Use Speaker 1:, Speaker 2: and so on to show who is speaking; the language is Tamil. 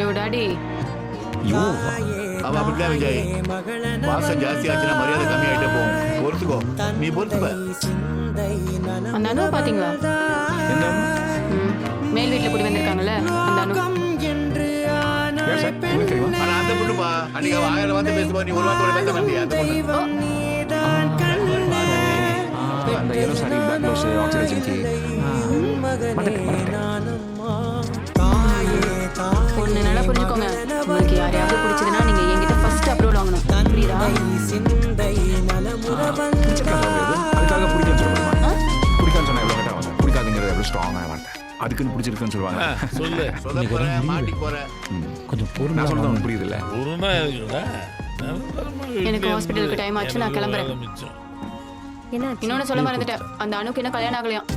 Speaker 1: யோ டாடி
Speaker 2: யோ
Speaker 3: அவ அப்படிதான் விஜய். மாசம் ஜாஸ்தி ஆச்சுன்னா மரியாதை கம்மியாயிட்டே போகும். பொறுத்துக்கோ, நீ பொறுத்துப்ப.
Speaker 1: அந்த அனுவை பாத்தீங்களா?
Speaker 2: என்ன
Speaker 1: மேல் வீட்டுல குடி வந்திருக்காங்கல்ல அந்த அனு.
Speaker 2: யார் சார் உங்களுக்கு தெரியுமா?
Speaker 3: ஆனா அந்த பொண்ணுப்பா, அன்னைக்கு அவ 1000 வார்த்தை பேசுவா, நீ ஒரு வார்த்தை பேச மாட்டியா? அந்த பொண்ணு.
Speaker 2: அந்த yellow saree black blouse oxidation ki
Speaker 1: ஒண்ணு நல்லா புரிஞ்சுக்கோங்க, உங்களுக்கு யாரையாவது பிடிச்சதுன்னா நீங்க என்கிட்ட ஃபர்ஸ்ட் அப்ரோல் வாங்கணும், புரியுதா?
Speaker 2: அதுக்காக பிடிக்குன்னு சொல்ல முடியுமா? பிடிக்கான்னு சொன்னா எவ்வளோ கரெக்டாக வாங்க. பிடிக்காதுங்கிறது எவ்வளோ ஸ்ட்ராங்காக வார்த்தை. அதுக்குன்னு பிடிச்சிருக்குன்னு சொல்லுவாங்க.
Speaker 4: சொல்லு.
Speaker 3: சொல்ல போற, மாட்டிக்கு போற.
Speaker 2: கொஞ்சம் நான் சொல்றது உனக்கு புரியுது இல்லை?
Speaker 4: ஒருனா இருக்குடா.
Speaker 1: எனக்கு ஹாஸ்பிட்டலுக்கு டைம் ஆச்சு, நான் கிளம்புறேன். இன்னொன்னு சொல்ல மறந்துட்டேன், அந்த அணுக்கு என்ன கல்யாணம் ஆகலையாம்.